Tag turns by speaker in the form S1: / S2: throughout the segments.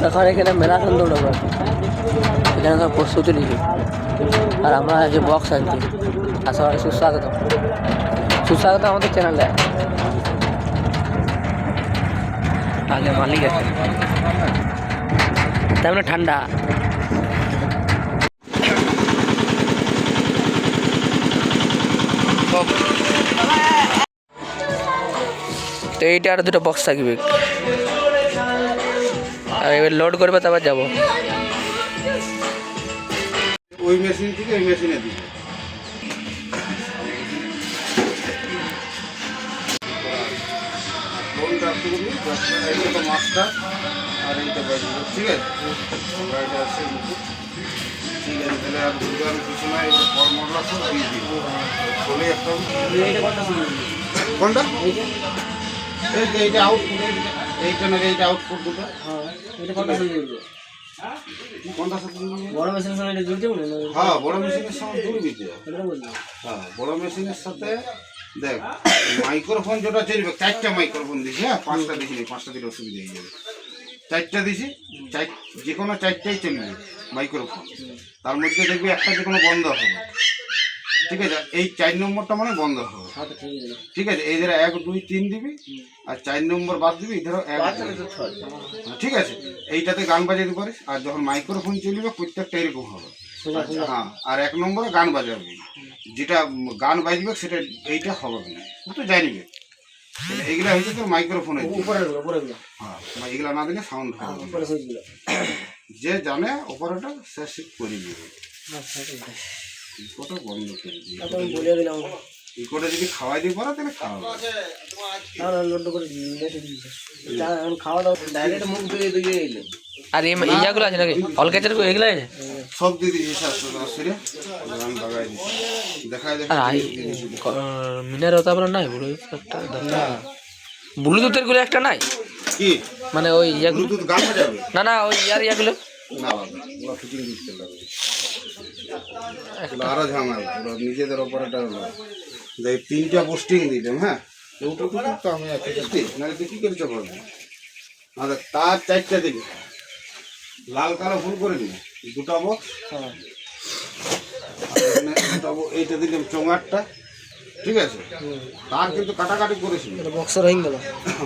S1: এখন এখানে ম্যারাথন দৌড়াবো, এখানে সব প্রস্তুতি নিচ্ছি। আর আমরা আছি বক্স আনছি। আর সবাই সুস্বাগত, সুস্বাগত আমাদের চ্যানেলে। আগে মালিক আছে, তেমন ঠান্ডা। তো এইটা আর দুটো বক্স থাকবে, আর এবার লোড করবে তারপর যাবো।
S2: ওই মেশিন থেকে ওই মেশিনে দিবে। মাছটা আর এইটা বাজবে, ঠিক আছে? গাড়িটা আসছে, ঠিক আছে। তাহলে আর দুটো আমি কিছু না, এই ফল মশলা সব দিয়ে দিই। বলে একটা কোনটা এই যে এইটা আউটপুট, এইটা না এইটা আউটপুট দুটো।
S1: বড় মেশিনের সঙ্গে এটা জুড়তে বলে?
S2: হ্যাঁ, বড় মেশিনের সঙ্গে জুড়বি তো। হ্যাঁ, বড় মেশিনের সাথে দেখ মাইক্রোফোন যেটা চলবে, 4টা মাইক্রোফোন দিছি। হ্যাঁ, 5টা দিছি, 5টা দিলে অসুবিধা হয়ে যাবে। 4টা দিছি, যে কোনো 4টাই চলবে মাইক্রোফোন। তার মধ্যে দেখবি একটা যে কোনো বন্ধ হবে, ঠিক আছে? এই 4 নম্বরটা মানে বন্ধ হবে, ঠিক আছে? এই ধরো 1 2 3 দিবি, আর 4 নম্বর বাদ দিবি। এই ধরো 1 ঠিক আছে? এইটাতে গান বাজাতে পারিস। আর যখন মাইক্রোফোন চলবে প্রত্যেকটা এরকম হবে। হ্যাঁ, আর 1 নম্বরে গান বাজাবি, যেটা গান বাজবে সেটা এইটা হবে না, তো জানিবে। এইগুলা হচ্ছে তোর মাইক্রোফোনের। হ্যাঁ, এইগুলা না দিলে সাউন্ড হবে। যে জানে অপারেটর সে শিখ করে দিবে। ইকোটা বন্ধ করে দিই, ইকোটা যদি খাওয়াই দিয়ে পারে তাহলে খাওয়াবে।
S1: আর ইয়াগুলো আছে নাকি অলকেচার এগুলো আছে?
S2: সব দিয়ে দিয়েছি, গান লাগাই দিচ্ছি। দেখায় দেখায়
S1: মিনার হতে পারে নাই, ব্লুটুথের গুলো একটা নাই
S2: কি,
S1: মানে ওই ইয়াগুলো
S2: গান বাজাবে
S1: না, না ওই ইয়াগুলো
S2: না, ওরা ফিটিং দিতে লাগবে। আরো ঝামেলা, ওরা নিজেদের অপারেটর। দেখ 3টা পোস্টিং দিলাম। হ্যাঁ, তো আমি নাহলে তুই কি করেছ বলবো? আচ্ছা, তার 4টা দিবি, লাল কালো ফুল করে দিবি, 2টা বক্স। এইটা দিলাম চোঙারটা, ঠিক আছে? তার কিন্তু কাটাকাটি করেছি,
S1: বক্সের হয়ে গেল।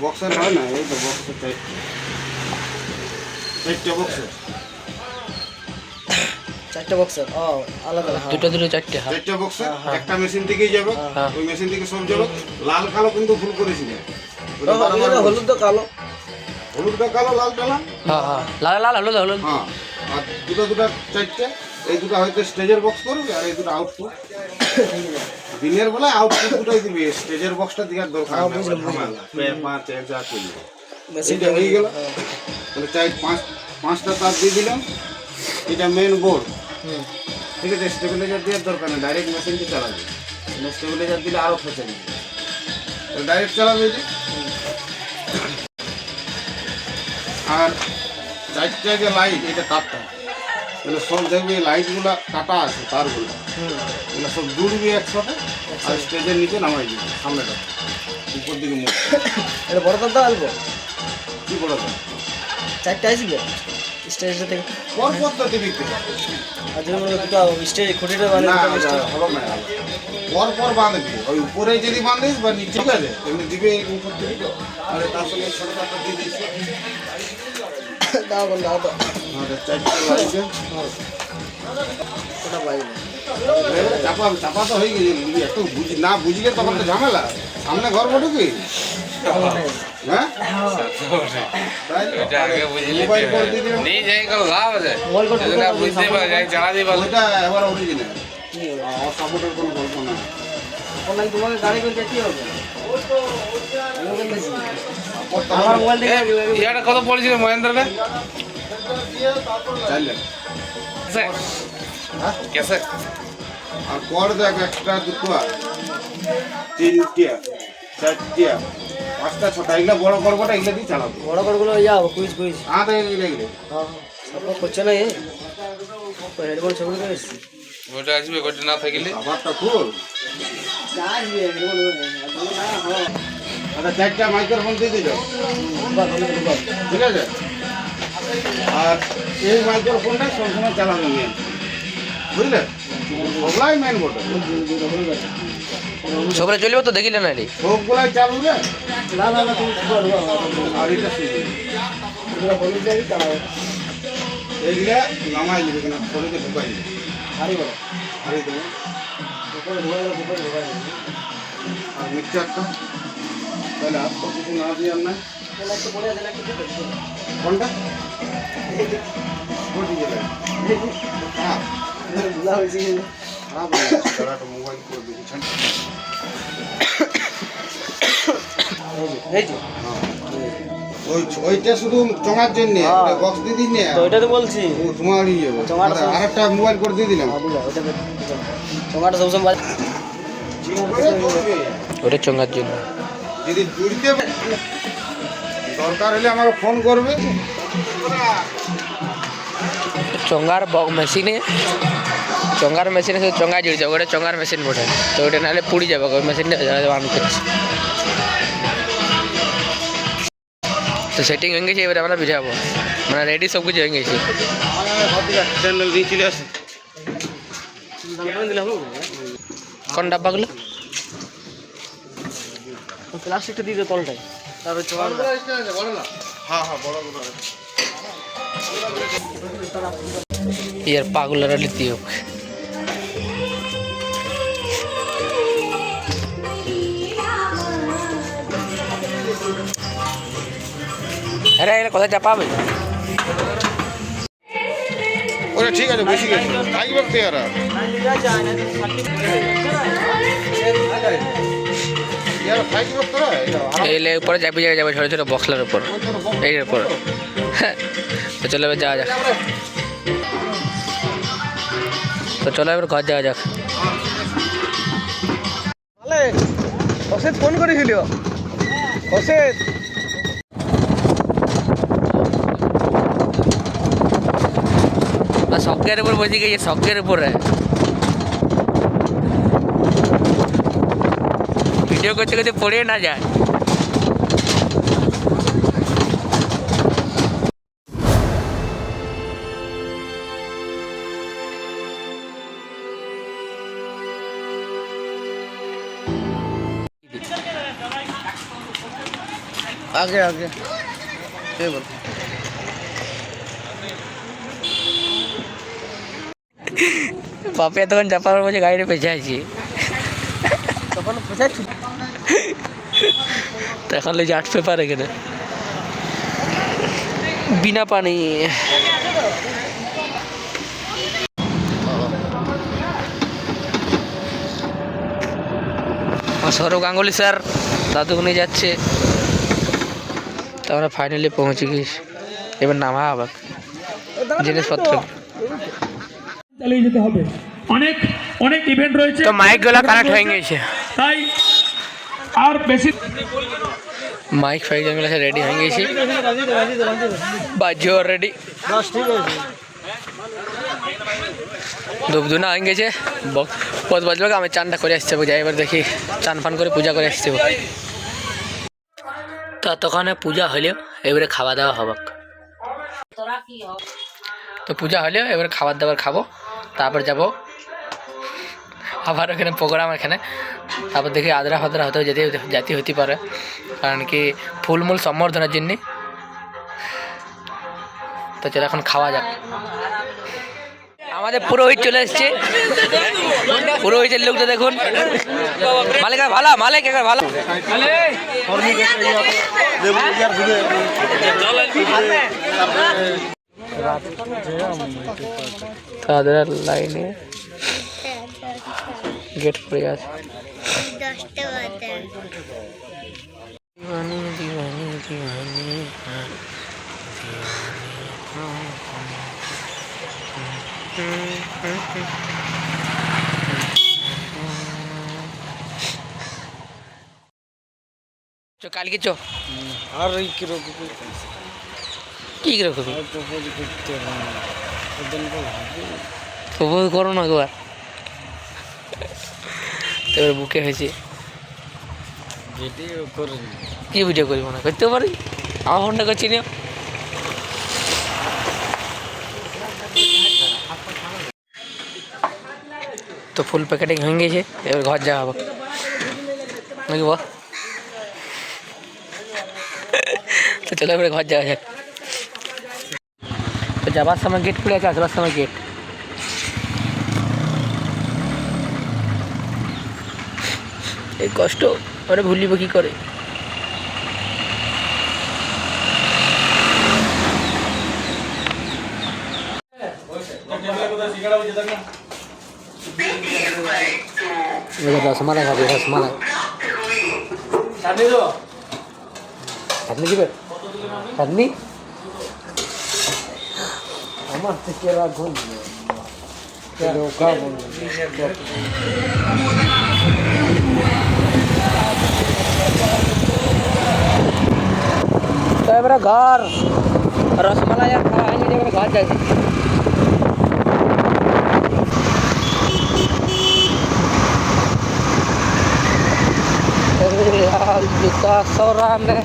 S2: বক্সের হয় না, এই তো বক্সের 4টা বক্সের
S1: 4টা বক্সের আলাদা, দুটো 4টা
S2: বক্সের একটা মেশিন থেকেই যাবে, ওই মেশিন থেকে সব যাবে। লাল কালো কিন্তু ফুল করেছি না,
S1: হলুদ তো কালো,
S2: হলুদটা কালো, লালটা লাল।
S1: হ্যাঁ হ্যাঁ, লাল লাল হলুদ হলুদ।
S2: হ্যাঁ, আর দুটো 4টে, এই দুটো হয়তো স্টেজের বক্স করবি, আর এই দুটো আউটপুট। দিনের বেলায় আউটপুট দুটোই দিবি, স্টেজের বক্সটা দেওয়ার দরকার নেই। 5 যা চলবে মেশিনটা হয়ে গেল। তাহলে 5টা তার দিয়ে দিলাম। এটা মেন বোর্ড, ঠিক আছে? স্টেবিলাইজার দেওয়ার দরকার নেই, ডাইরেক্ট মেশিনটি চালাবে। স্টেবিলাইজার দিলে আরও ফেঁচে নেবে, ডাইরেক্ট চালাবে। আর 4টা যে লাইট, এটা তারটা, মানে সব দেখবি লাইটগুলো কাটা আছে, তারগুলো এগুলো সব জুড়বি একসাথে, আর স্টেজের নিচে নামাই দিবি। সামনেটা উপর দিকে মুখ,
S1: এটা বড় তার আসবো।
S2: কি বড় তার?
S1: 4টা আসবে স্টেজটা থেকে
S2: পর তো দিবি,
S1: আর যদি দুটো স্টেজ খুঁটিটা মানে
S2: না হবে না, পর বাঁধবি। ওই উপরে যদি বাঁধিস বা নিচে, ঠিক আছে? এমনি দিবে উপর দিকে, আর তার সঙ্গে ছোটো তারটা দিয়ে দিচ্ছি।
S1: দাও দাও দাও,
S2: 4টা লাইটে
S1: ওটা বাইরে
S2: চাপা তো হয়ে গেছে। এত না বুঝলে তখন তো ঝামেলা। সামনে ঘর বটে কি? হ্যাঁ, মোবাইল করে দিয়ে দিলাম, ওইটা এবার অরিজিনাল, সাপোর্টের কোনো গল্প না।
S1: তোমাকে গাড়ি করে কি হবে? আমার মোবাইল থেকে এটা কত পড়েছিল মহেন্দ্রটা?
S2: কেসে আর কর দেখ, 1টা 2টা 3টা 4টা 5টা 6টা, এগুলো বড় করবোটা, এগুলো দিয়ে চালাবো।
S1: বড় করগুলো যাও কুইজ কুইজ।
S2: হ্যাঁ, তো এগুলো
S1: সাপোর্ট করছে না, হেডফোন ছবি করে এসছি।
S3: ওটা আসবে, ওটা না থাকলে
S2: আবারটা খুল। আচ্ছা 4টা মাইক্রোফোন দিয়ে দিল, ঠিক আছে। আর এই মাইক্রোফোনটা সবসময় চালানো মেন, বুঝলে, সবলাই মেন বটে,
S1: সবরে চলবে তো দেখিলে না রে
S2: সবগুলাই চালবে। আর এটা এইগুলা নামাই দিবে কিনা, শরীরে ঢুকাই দিবে, হারি দেবে। আর মিক্সচারটা তাহলে আর তো কিছু না দিয়ে আর নাই। কোনটা মোবাইল করে দেখেছেন, ওইটা শুধু চঙার জন্য বক্স দিয়ে দিন না,
S1: ওইটা তো বলছি
S2: তোমার আর একটা মোবাইল করে দিয়ে দিলাম।
S1: চোঙাটা সবসময় ওটা চোঙার জন্য।
S2: যদি জুড়তে দরকার হলে আমাকে ফোন করবে।
S1: চোঙার মেশিনে শুধু চোঙা জুড়ে যাবে, ওটা চোঙার মেশিন বটে, তো ওটা নাহলে পুড়ি যাবে ওই মেশিনটা আমি করছি। তো সেটিং হয়ে গেছে, এবারে আমরা বুঝাবো, মানে রেডি সব কিছু হয়ে গেছে।
S2: চ্যানেল দিয়ে চলে আসে।
S1: কোন ডাব্বাগুলো প্লাস্টিকটা দিয়ে তলটায়, তারপরে
S2: হ্যাঁ হ্যাঁ বড়গুলো
S1: ইয়ার পাগুলারা লিখতে হোক। আরে এটা কোথায় চাপাবে?
S2: ওরা ঠিক আছে, বেশি গেছে তাই বলতে আর
S1: এলে উপরে চাপি জায়গায় যাবে, ছোটো ছোটো বক্সলার উপর, এই উপর। তো চলো এবার যাওয়া যাক, তো চলো এবার ঘর যাওয়া যাক।
S3: অসিত ফোন করেছিল, অসিত
S1: শখের উপর বসে গেছে, শখের উপরে ভিডিও করতে করতে পড়ে না যায়।
S3: আগে আগে বল।
S1: পাপিয়া তখন চাপার বসে গাড়িটা পেঁচে আছি,
S3: তখন পৌঁছাচ্ছি
S1: তো এখন লেগে আর্ট পেপার এখানে বিনা পানি। সৌরভ গাঙ্গুলি স্যার দাদুকে নিয়ে যাচ্ছে, তো আমরা ফাইনালি পৌঁছে গেছি। এবার নামা হবে জিনিসপত্র,
S4: চালিয়ে যেতে হবে। অনেক অনেক ইভেন্ট রয়েছে,
S1: তো মাইকগুলো কানেক্ট হয়ে গেছে,
S4: তাই আর বেশি
S1: মাইক ফাইক যেগুলো রেডি হয়ে গেছে, বাজিও রেডি, ধূপধুনা হয়ে গেছে, পথ বাজবে। আমি চানটা করে আসতে যাই, এবার দেখি চান ফান করে পূজা করে আসতে। তো তখন পূজা হলেও এবারে খাওয়া দাওয়া হবে, তো পূজা হলেও এবারে খাবার দাবার খাবো, তারপর যাব আবার এখানে প্রোগ্রাম এখানে, তারপর দেখি আদ্রা ফাদ্রা হতেও যেতে হতে পারে, কারণ কি ফুলমূল সম্বর্ধনার জন্যে। তো চলো এখন খাওয়া যাক। আমাদের পুরোহিত চলে এসছে, পুরোহিতের লোকটা দেখুন, মালিক ভালো, মালিক ভালো। তাদের লাইনে গেট পড়ে আছে। দিওয়ানি দিওয়ানি দিওয়ানি চো কালকে চো।
S3: আর কিরকম
S1: কি কিরকম প্রপোজ করো না একবার, তো এবার বুকে হয়েছে।
S3: ভিডিও করে
S1: কি ভিডিও করবো না করতে পারি আমার ফোনটা করছি নিও তো ফুল প্যাকেটিং হয়ে গেছে এবার ঘর যাওয়া হবে বুঝবো তো চলো এবারে ঘর যাওয়া যাক তো যাবার সময় গেট খুলে আছে আসবার সময় গেট এই কষ্ট ওরা ভুলিব কি করে রসমালাই খাবি রসমালাই চাটনি দিবে চাটনি
S3: আমার থেকে রাখুন খাবো
S1: তো এবারে ঘর রসমালাই আর খাওয়া হয়নি এবারে ঘর যাচ্ছে জুতা সরানে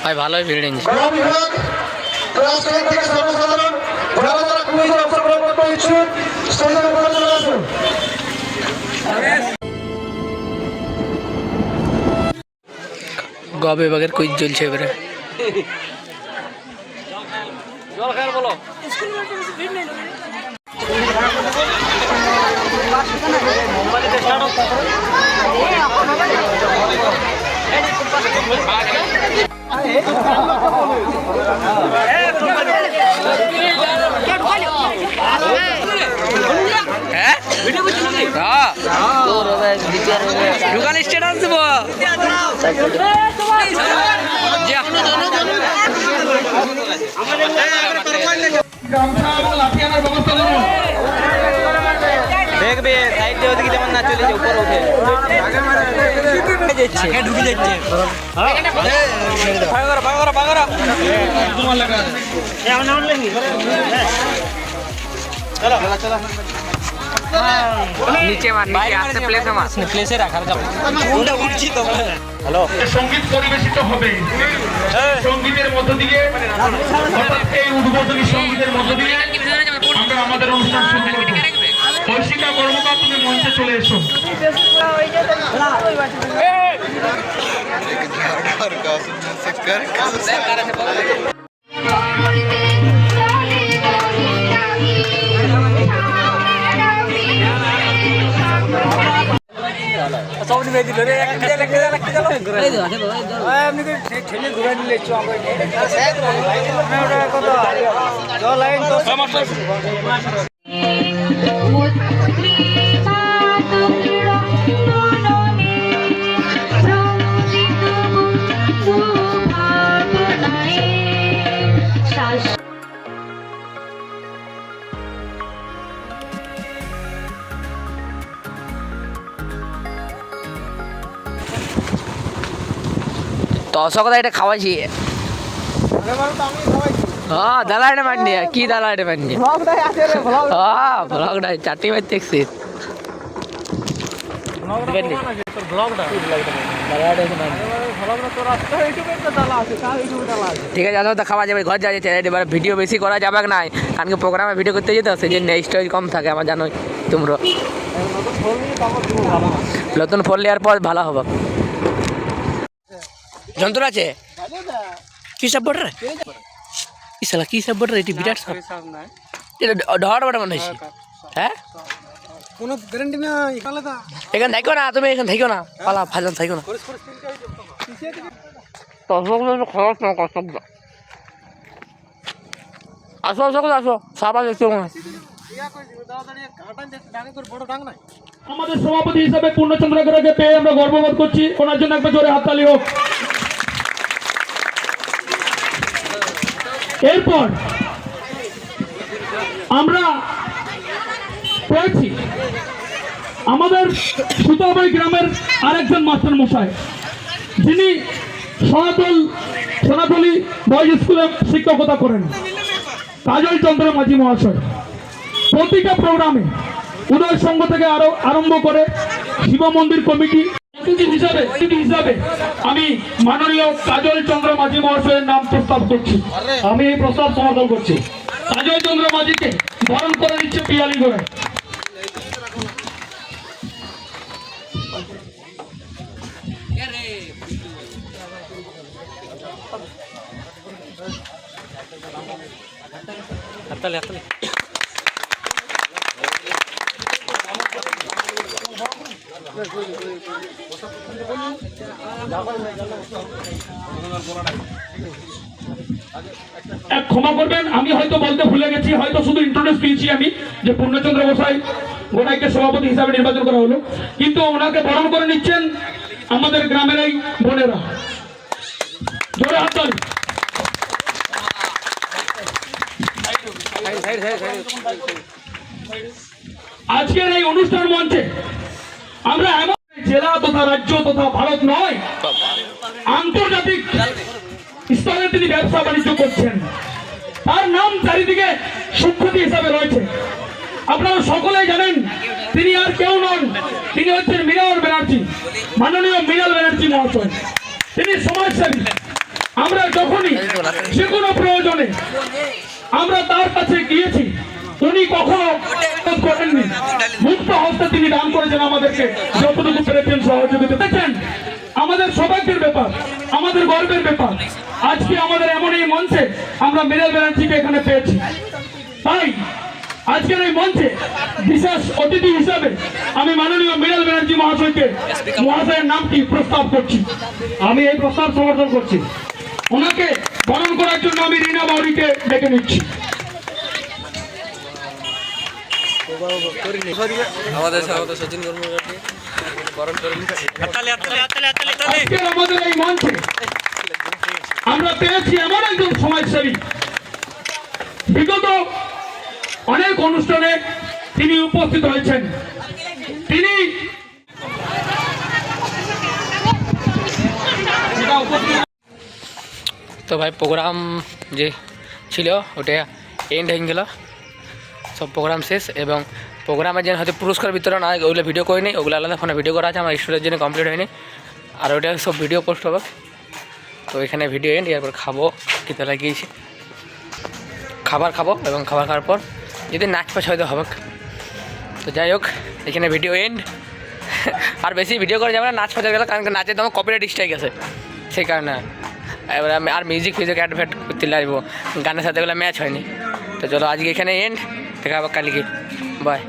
S1: ভাই ভালোই ভিড় নিয়েছে গবে বাগের কুইজ চলছে এবারে
S3: জল খায় বলো
S1: দোকান স্টেটাস দেবো
S3: দেখবে সাইড দিয়ে ওদিকে যেমন না চলে যায় উপরে উঠে ঢুকে যাচ্ছে
S1: নিচে মার নিচে আসতে প্লেসে মার
S3: প্লেসে রাখার যাব ওটা উঠছি তো হ্যালো
S4: সঙ্গীত পরিবেশিত হবে সঙ্গীতের মধ্য দিয়ে অর্থাৎ এই উদ্বোধনী সঙ্গীতের মধ্য দিয়ে আমরা আমাদের অনুষ্ঠান শুরু করব ঐশিকা কর্মকার তুমি মঞ্চে চলে এসো
S3: সব নিয়ে দিল রে এমনি করে ঠেলে ঘুরে নিলে জল লাইন তো
S1: দশ কথা এটা খাওয়াইছি হ্যাঁ দালা এটা মারনি কি দালা এটা মারনি হ্যাঁ ব্লগটা চারটি মার দেখছি ঠিক আছে আসো তো খাওয়া যাবে ঘর যাওয়া যাচ্ছে এবার ভিডিও বেশি করা যাবে না কারণ কি প্রোগ্রামে ভিডিও করতে যেতে সেই জন্য স্টোরেজ কম থাকে আমার জানোই তোমরা নতুন ফোন নেওয়ার পর ভালো হবে যন্ত্র আছে কি সব বটরে ইসালা কি সব বটরে এটি বিরাট সব এটা ঢড় বড় মনে হচ্ছে হ্যাঁ
S3: কোনো গ্যারান্টি না এখানে দা
S1: এখানে থাকো না তুমি এখানে থাকো না পালা ফাজন থাকো না তো খরচ না কষ্ট আসো আসো আসো সাবাস একটু
S4: আমাদের সভাপতি হিসাবে পূর্ণচন্দ্র গড়াকে পেয়ে আমরা গর্ববোধ করছি ওনার জন্য একবার জোরে হাততালি হোক এরপর আমরা পেয়েছি আমাদের সুতাবাড়ি গ্রামের আরেকজন মাস্টার মশাই যিনি সোনাতলি বয়েজ স্কুলে শিক্ষকতা করেন কাজল চন্দ্র মাঝি মহাশয় প্রতিটা প্রোগ্রামে উদয় সংঘ থেকে আরম্ভ করে শিব মন্দির কমিটি অতিথি হিসাবে আমি মাননীয় কাজল চন্দ্র মাঝি মহাশয়ের নাম প্রস্তাব করছি। আমি এই প্রস্তাব সমর্থন করছি। কাজল চন্দ্র মাঝিকে বরণ করে দিচ্ছে পিয়ালি করে। ক্ষমা করবেন, আমি হয়তো বলতে ভুলে গেছি, হয়তো শুধু ইন্ট্রোডিউস দিয়েছি আমি যে পূর্ণচন্দ্র গোসাই গোটাইকে সভাপতি হিসাবে নির্বাচন করা হলো, কিন্তু ওনাকে বরণ করে নিচ্ছেন আমাদের গ্রামের এই বোনেরা। জোরে হাততালি। আজকের এই অনুষ্ঠান মঞ্চে আমরা এমন জেলা তথা রাজ্য তথা ভারত নয়, আন্তর্জাতিক স্তরে তিনি ব্যবসা বাণিজ্য করছেন। তার নাম চারিদিকে সুখ্যাতি হিসাবে রয়েছে। আপনারা সকলেই জানেন তিনি আর কেউ নন, তিনি হচ্ছেন মৃণাল ব্যানার্জি, মাননীয় মৃণাল ব্যানার্জি মহাশয়। তিনি সমাজসেবী। আমরা যখনই যে কোনো প্রয়োজনে আমরা তার কাছে গিয়েছি, উনি কখনো করেননি, মুক্ত হস্তে তিনি দান করেছেন আমাদেরকে যতটুকু পেরেছেন সহযোগিতা দেখেন। আমাদের সৌভাগ্যের ব্যাপার, আমাদের গর্বের ব্যাপার, আজকে আমাদের এমন এই মঞ্চে আমরা মৃণাল ব্যানার্জিকে এখানে পেয়েছি। তাই আজকের এই মঞ্চে বিশেষ অতিথি হিসাবে আমি মাননীয় মৃণাল ব্যানার্জি মহাশয়ের নামটি প্রস্তাব করছি। আমি এই প্রস্তাব সমর্থন করছি। ওনাকে বরণ করার জন্য আমি রীনা বাউরিকে ডেকে নিচ্ছি। আমাদের এই মঞ্চে আমরা পেয়েছি এমন একজন সমাজসেবী, বিগত অনেক অনুষ্ঠানে তিনি উপস্থিত হয়েছেন। তিনি
S1: তো ভাই প্রোগ্রাম যে ছিল ওটা এন্ড হয়ে গেল, সব প্রোগ্রাম শেষ। এবং প্রোগ্রামের জন্য হয়তো পুরস্কার বিতরণ হয়, ওগুলো ভিডিও করিনি, ওগুলো আলাদা ফোনে ভিডিও করা আছে, আমার স্টুডেন্টের জন্য কমপ্লিট হয়নি। আর ওটা সব ভিডিও পোস্ট হবে। তো এখানে ভিডিও এন্ড, এরপর খাবো, খেতে লাগিয়েছি, খাবার খাবো এবং খাবার খাওয়ার পর যদি নাচ পাচ হয়তো হবে। তো যাই হোক, এখানে ভিডিও এন্ড। আর বেশি ভিডিও করা যাবে না নাচ পাচা গেলে, কারণ নাচের তো আমার কপিরাইট স্ট্রাইক আছে, সেই কারণে। এবার আমি আর মিউজিক অ্যাড ফ্যাড করতে লাগবো, গানের সাথে এগুলো ম্যাচ হয়নি। তো চলো আজকে এখানে এন্ড, দেখা হবে কালকে, বাই।